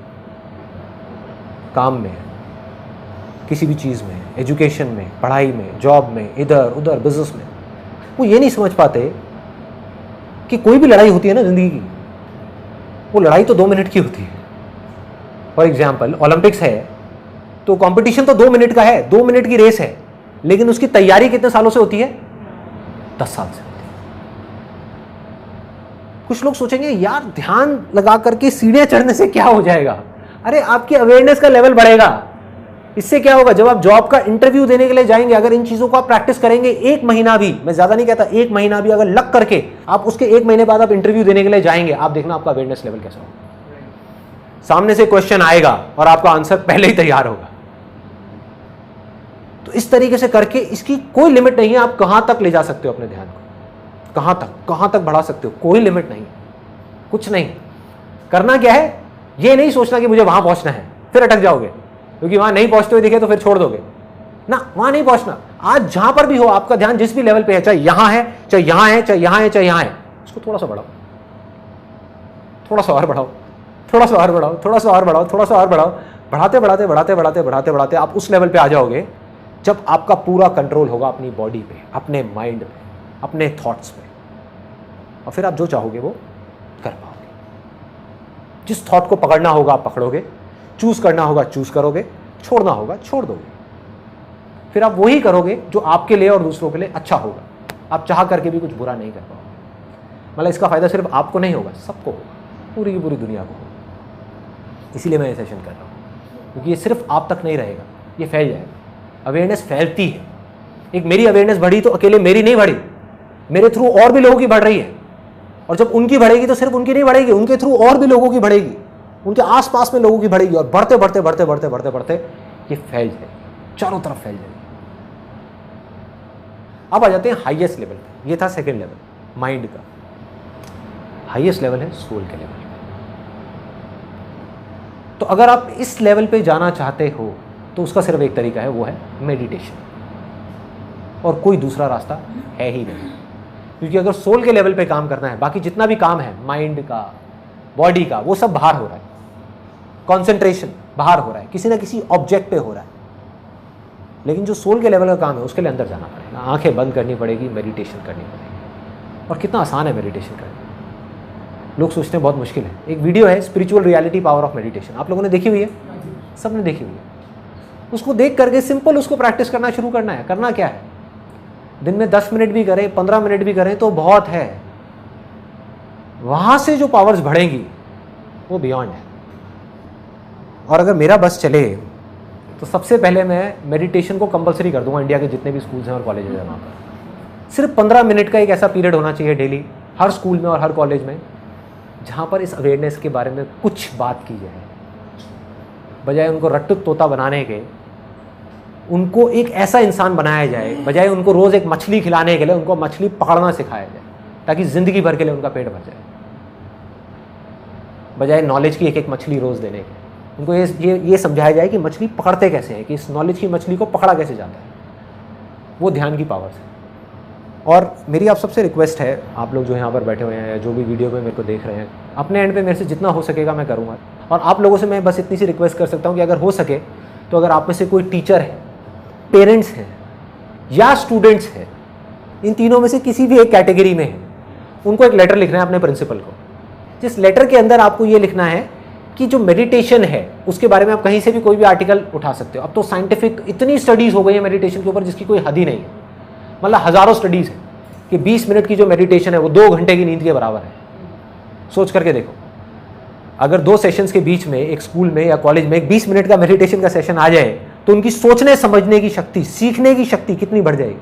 Speaker 1: काम में, किसी भी चीज़ में, एजुकेशन में, पढ़ाई में, जॉब में, इधर उधर बिजनेस में। वो ये नहीं समझ पाते कि कोई भी लड़ाई होती है ना जिंदगी की, वो लड़ाई तो 2 मिनट की होती है। फॉर एग्जाम्पल ओलंपिक्स है तो कंपटीशन तो 2 मिनट का है, 2 मिनट की रेस है, लेकिन उसकी तैयारी कितने सालों से होती है? 10 साल से होती है। कुछ लोग सोचेंगे यार ध्यान लगा करके सीढ़ियां चढ़ने से क्या हो जाएगा? अरे आपकी अवेयरनेस का लेवल बढ़ेगा। इससे क्या होगा? जब आप जॉब का इंटरव्यू देने के लिए जाएंगे, अगर इन चीजों को आप प्रैक्टिस करेंगे 1 महीना भी, मैं ज्यादा नहीं कहता, 1 महीना भी अगर लग करके आप उसके 1 महीने बाद आप इंटरव्यू देने के लिए जाएंगे, आप देखना आपका अवेयरनेस लेवल कैसा होगा। सामने से क्वेश्चन आएगा और आपका आंसर पहले ही तैयार होगा। तो इस तरीके से करके इसकी कोई लिमिट नहीं है, आप कहां तक ले जा सकते हो अपने ध्यान को, कहां तक बढ़ा सकते हो, कोई लिमिट नहीं, कुछ नहीं। करना क्या है, ये नहीं सोचना कि मुझे वहां पहुंचना है, फिर अटक जाओगे, क्योंकि वहां नहीं पहुंचते हुए दिखे तो फिर छोड़ दोगे ना। वहां नहीं पहुंचना। आज जहां पर भी हो, आपका ध्यान जिस भी लेवल पे है, चाहे यहां है, चाहे यहां है, चाहे यहां है, चाहे यहां है, उसको थोड़ा सा बढ़ाओ, थोड़ा सा और बढ़ाओ, थोड़ा सा और बढ़ाओ, थोड़ा सा और बढ़ाओ, थोड़ा सा और बढ़ाओ। बढ़ाते बढ़ाते बढ़ाते बढ़ाते बढ़ाते बढ़ाते आप उस लेवल पे आ जाओगे जब आपका पूरा कंट्रोल होगा अपनी बॉडी पे, अपने माइंड पे, अपने थॉट्स पे, और फिर आप जो चाहोगे वो कर पाओगे। जिस थॉट को पकड़ना होगा आप पकड़ोगे, चूज करना होगा चूज करोगे, छोड़ना होगा छोड़ दोगे। फिर आप वही करोगे जो आपके लिए और दूसरों के लिए अच्छा होगा। आप चाह करके भी कुछ बुरा नहीं कर पाओगे। मतलब इसका फायदा सिर्फ आपको नहीं होगा, सबको होगा, पूरी की पूरी दुनिया को होगा। इसीलिए मैं ये सेशन कर रहा हूँ, क्योंकि ये सिर्फ आप तक नहीं रहेगा, ये फैल जाएगा। अवेयरनेस फैलती है। एक मेरी अवेयरनेस बढ़ी तो अकेले मेरी नहीं बढ़ी, मेरे थ्रू और भी लोगों की बढ़ रही है। और जब उनकी बढ़ेगी तो सिर्फ उनकी नहीं बढ़ेगी, उनके थ्रू और भी लोगों की बढ़ेगी, उनके आसपास में लोगों की बढ़ेगी, और बढ़ते बढ़ते बढ़ते बढ़ते बढ़ते बढ़ते ये फैल जाएगी, चारों तरफ फैल जाएगी। अब आ जाते हैं हाईएस्ट लेवल पे। ये था सेकंड लेवल माइंड का। हाईएस्ट लेवल है सोल के लेवल। तो अगर आप इस लेवल पे जाना चाहते हो तो उसका सिर्फ एक तरीका है, वो है मेडिटेशन, और कोई दूसरा रास्ता है ही नहीं। क्योंकि अगर सोल के लेवल पे काम करना है, बाकी जितना भी काम है माइंड का, बॉडी का, वो सब बाहर हो रहा है। कंसंट्रेशन बाहर हो रहा है, किसी ना किसी ऑब्जेक्ट पे हो रहा है। लेकिन जो सोल के लेवल का काम है उसके लिए अंदर जाना पड़ेगा, आंखें बंद करनी पड़ेगी, मेडिटेशन करनी पड़ेगी। और कितना आसान है मेडिटेशन करना, लोग सोचते हैं बहुत मुश्किल है। एक वीडियो है spiritual reality power of meditation, आप लोगों ने देखी हुई है? सबने देखी हुई है। उसको देख करके सिंपल उसको प्रैक्टिस करना शुरू करना है। करना क्या है, दिन में 10 मिनट भी करें, 15 मिनट भी करें तो बहुत है। वहां से जो पावर्स बढ़ेंगी वो बियॉन्ड है। और अगर मेरा बस चले तो सबसे पहले मैं मेडिटेशन को कंपलसरी कर दूंगा। इंडिया के जितने भी स्कूल्स हैं और कॉलेजेस हैं वहाँ पर सिर्फ 15 मिनट का एक ऐसा पीरियड होना चाहिए डेली, हर स्कूल में और हर कॉलेज में, जहाँ पर इस अवेयरनेस के बारे में कुछ बात की जाए। बजाय उनको रट्टू तोता बनाने के, उनको एक ऐसा इंसान बनाया जाए। बजाय उनको रोज़ एक मछली खिलाने के लिए उनको मछली पकड़ना सिखाया जाए, ताकि ज़िंदगी भर के लिए उनका पेट भर जाए। बजाय नॉलेज की एक एक मछली रोज़ देने के, उनको ये समझाया जाए कि मछली पकड़ते कैसे हैं, कि इस नॉलेज की मछली को पकड़ा कैसे जाता है। वो ध्यान की पावर है। और मेरी आप सबसे रिक्वेस्ट है, आप लोग जो यहाँ पर बैठे हुए हैं या जो भी वीडियो में मेरे को देख रहे हैं, अपने एंड पे मेरे से जितना हो सकेगा मैं करूँगा। और आप लोगों से मैं बस इतनी सी रिक्वेस्ट कर सकता हूँ कि अगर हो सके तो अगर आप में से कोई टीचर है, पेरेंट्स हैं या स्टूडेंट्स हैं, इन तीनों में से किसी भी एक कैटेगरी में है, उनको एक लेटर लिखना है अपने प्रिंसिपल को। जिस लेटर के अंदर आपको ये लिखना है कि जो मेडिटेशन है उसके बारे में आप कहीं से भी कोई भी आर्टिकल उठा सकते हो। अब तो साइंटिफिक इतनी स्टडीज़ हो गई है मेडिटेशन के ऊपर जिसकी कोई हद ही नहीं है। मतलब हज़ारों स्टडीज़ हैं कि 20 मिनट की जो मेडिटेशन है वो 2 घंटे की नींद के बराबर है। सोच करके देखो, अगर 2 सेशंस के बीच में एक स्कूल में या कॉलेज में एक 20 मिनट का मेडिटेशन का सेशन आ जाए तो उनकी सोचने समझने की शक्ति, सीखने की शक्ति कितनी बढ़ जाएगी।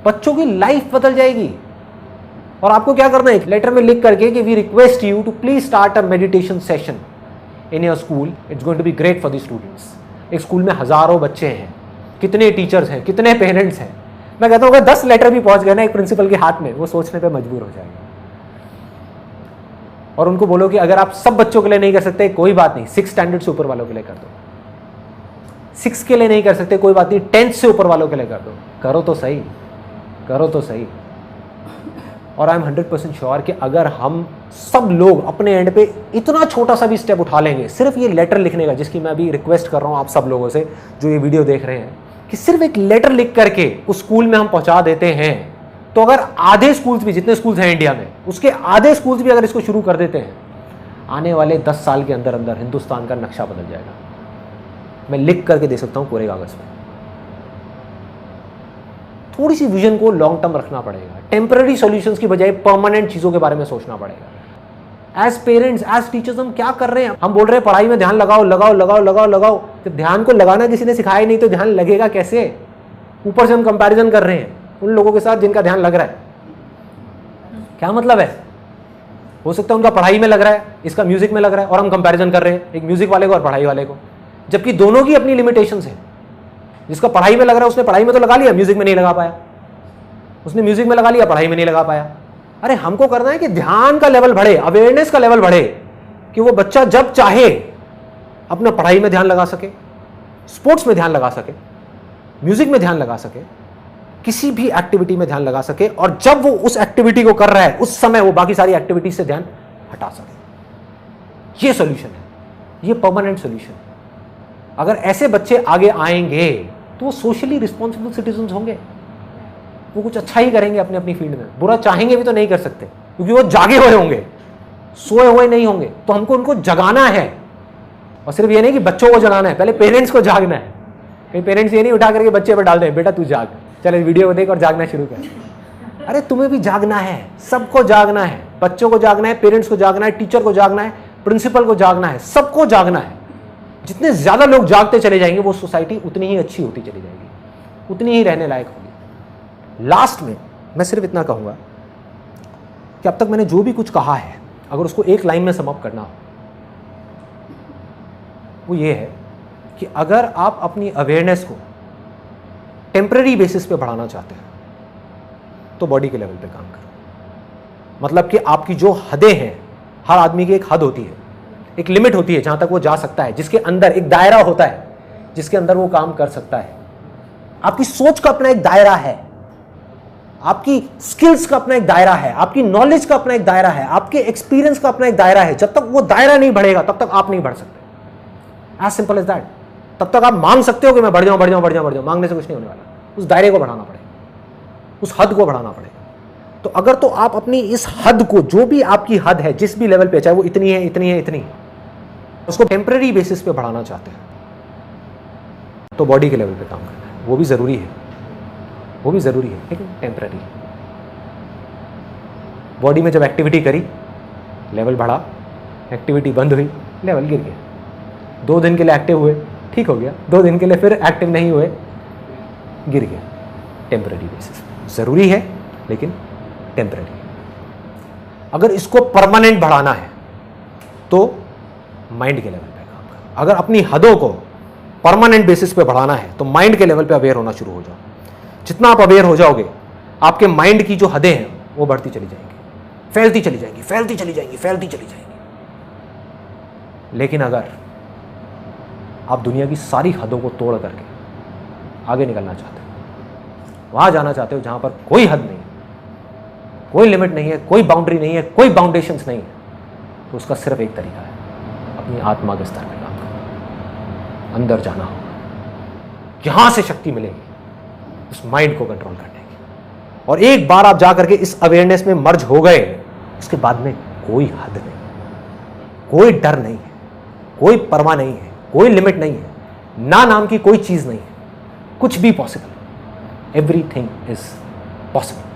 Speaker 1: बच्चों की लाइफ बदल जाएगी। और आपको क्या करना है, एक लेटर में लिख करके कि we request you to please start a meditation session in your school, it's going to be great for the students. एक स्कूल में हज़ारों बच्चे हैं, कितने टीचर्स हैं, कितने पेरेंट्स हैं। मैं कहता हूँ अगर 10 लेटर भी पहुँच गए ना एक प्रिंसिपल के हाथ में, वो सोचने पर मजबूर हो जाएगा। और उनको बोलो कि अगर आप सब बच्चों के लिए नहीं कर सकते कोई बात नहीं, 6 स्टैंडर्ड से ऊपर वालों के लिए कर दो। 6 के लिए नहीं कर सकते कोई बात नहीं, 10th से ऊपर वालों के लिए कर दो। करो तो सही, करो तो सही। और आई एम 100% श्योर कि अगर हम सब लोग अपने एंड पे इतना छोटा सा भी स्टेप उठा लेंगे, सिर्फ ये लेटर लिखने का, जिसकी मैं अभी रिक्वेस्ट कर रहा हूँ आप सब लोगों से जो ये वीडियो देख रहे हैं, कि सिर्फ एक लेटर लिख करके उस स्कूल में हम पहुंचा देते हैं, तो अगर आधे स्कूल्स भी, जितने स्कूल्स हैं इंडिया में, उसके आधे स्कूल्स भी अगर इसको शुरू कर देते हैं, आने वाले 10 साल के अंदर अंदर हिंदुस्तान का नक्शा बदल जाएगा। मैं लिख करके दे सकता हूं कोरे कागज में। थोड़ी सी विजन को लॉन्ग टर्म रखना पड़ेगा, टेम्पररी सॉल्यूशंस की बजाय परमानेंट चीजों के बारे में सोचना पड़ेगा। एज पेरेंट्स, एज टीचर्स हम क्या कर रहे हैं? हम बोल रहे हैं पढ़ाई में ध्यान लगाओ लगाओ लगाओ लगाओ लगाओ। जब ध्यान को लगाना किसी ने सिखाया नहीं तो ध्यान लगेगा कैसे? ऊपर से हम कंपैरिजन कर रहे हैं उन लोगों के साथ जिनका ध्यान लग रहा है। क्या मतलब है? हो सकता है उनका पढ़ाई में लग रहा है, इसका म्यूजिक में लग रहा है, और हम कंपैरिजन कर रहे हैं एक म्यूजिक वाले को और पढ़ाई वाले को, जबकि दोनों की अपनी लिमिटेशंस है। जिसका पढ़ाई में लग रहा है उसने पढ़ाई में तो लगा लिया, म्यूजिक में नहीं लगा पाया। उसने म्यूजिक में लगा लिया, पढ़ाई में नहीं लगा पाया। अरे हमको करना है कि ध्यान का लेवल बढ़े, अवेयरनेस का लेवल बढ़े, कि वो बच्चा जब चाहे अपना पढ़ाई में ध्यान लगा सके, स्पोर्ट्स में ध्यान लगा सके, म्यूजिक में ध्यान लगा सके, किसी भी एक्टिविटी में ध्यान लगा सके, और जब वो उस एक्टिविटी को कर रहा है उस समय वो बाकी सारी एक्टिविटी से ध्यान हटा सके। ये सॉल्यूशन है, ये परमानेंट सॉल्यूशन। अगर ऐसे बच्चे आगे आएंगे तो वो सोशली रिस्पॉन्सिबल सिटीजन होंगे, वो कुछ अच्छा ही करेंगे अपनी अपनी फील्ड में। बुरा चाहेंगे भी तो नहीं कर सकते, क्योंकि वो जागे हुए होंगे, सोए हुए नहीं होंगे। तो हमको उनको जगाना है, और सिर्फ ये नहीं कि बच्चों को जगाना है, पहले पेरेंट्स को जागना है। कई पेरेंट्स ये नहीं उठा करके बच्चे पर डाल दें, बेटा तू जाग, चल इस वीडियो को देख और जागना शुरू कर। अरे तुम्हें भी जागना है, सबको जागना है, बच्चों को जागना है, पेरेंट्स को जागना है, टीचर को जागना है, प्रिंसिपल को जागना है, सबको जागना है। जितने ज्यादा लोग जागते चले जाएंगे वो सोसाइटी उतनी ही अच्छी होती चली जाएगी, उतनी ही रहने लायक होगी। लास्ट में मैं सिर्फ इतना कहूंगा कि अब तक मैंने जो भी कुछ कहा है, अगर उसको एक लाइन में समअप करना हो, वो ये है कि अगर आप अपनी अवेयरनेस को टेम्पररी बेसिस पे बढ़ाना चाहते हैं तो बॉडी के लेवल पे काम करो। मतलब कि आपकी जो हदें हैं, हर आदमी की एक हद होती है, एक लिमिट होती है जहां तक वो जा सकता है, जिसके अंदर एक दायरा होता है जिसके अंदर वो काम कर सकता है। आपकी सोच का अपना एक दायरा है, आपकी स्किल्स का अपना एक दायरा है, आपकी नॉलेज का अपना एक दायरा है, आपके एक्सपीरियंस का अपना एक दायरा है। जब तक वो दायरा नहीं बढ़ेगा तब तक आप नहीं बढ़ सकते। As simple as that. तब तक आप मांग सकते हो कि मैं बढ़ जाऊं बढ़ जाऊं बढ़ जाऊं बढ़ जाऊं, मांगने से कुछ नहीं होने वाला। उस दायरे को बढ़ाना पड़ेगा, उस हद को बढ़ाना पड़ेगा। तो अगर तो आप अपनी इस हद को, जो भी आपकी हद है, जिस भी लेवल पे, चाहे वो इतनी है इतनी है इतनी है, उसको टेम्पररी बेसिस पे बढ़ाना चाहते हैं तो बॉडी के लेवल पे काम करना है। वो भी जरूरी है, वो भी जरूरी है, लेकिन टेम्पररी। बॉडी में जब एक्टिविटी करी, लेवल बढ़ा, एक्टिविटी बंद हुई, लेवल गिर गया। 2 दिन के लिए एक्टिव हुए, ठीक हो गया, 2 दिन के लिए फिर एक्टिव नहीं हुए, गिर गया। टेम्पररी बेसिस जरूरी है, लेकिन टेम्पररी। अगर इसको परमानेंट बढ़ाना है तो माइंड के लेवल पे काम करो। अगर अपनी हदों को परमानेंट बेसिस पे बढ़ाना है तो माइंड के लेवल पे अवेयर होना शुरू हो जाओ। जितना आप अवेयर हो जाओगे, आपके माइंड की जो हदें हैं वो बढ़ती चली जाएंगी, फैलती चली जाएंगी, फैलती चली जाएंगी, फैलती चली जाएंगी। लेकिन अगर आप दुनिया की सारी हदों को तोड़ करके आगे निकलना चाहते हो, वहां जाना चाहते हो जहां पर कोई हद नहीं है, कोई लिमिट नहीं है, कोई बाउंड्री नहीं है, कोई बाउंडेशंस नहीं है, तो उसका सिर्फ एक तरीका है, अपनी आत्मा के स्तर पर काम करना। अंदर जाना होगा, यहां से शक्ति मिलेगी उस माइंड को कंट्रोल करने की। और एक बार आप जा करके इस अवेयरनेस में मर्ज हो गए, उसके बाद में कोई हद नहीं, कोई डर नहीं है, कोई परवाह नहीं है, कोई लिमिट नहीं है, ना नाम की कोई चीज नहीं है, कुछ भी पॉसिबल है। Everything is possible.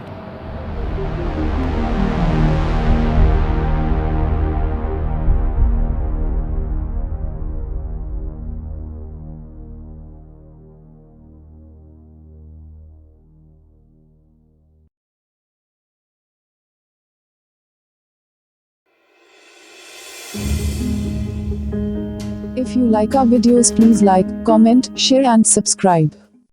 Speaker 5: If you like our videos, please like, comment, share and subscribe.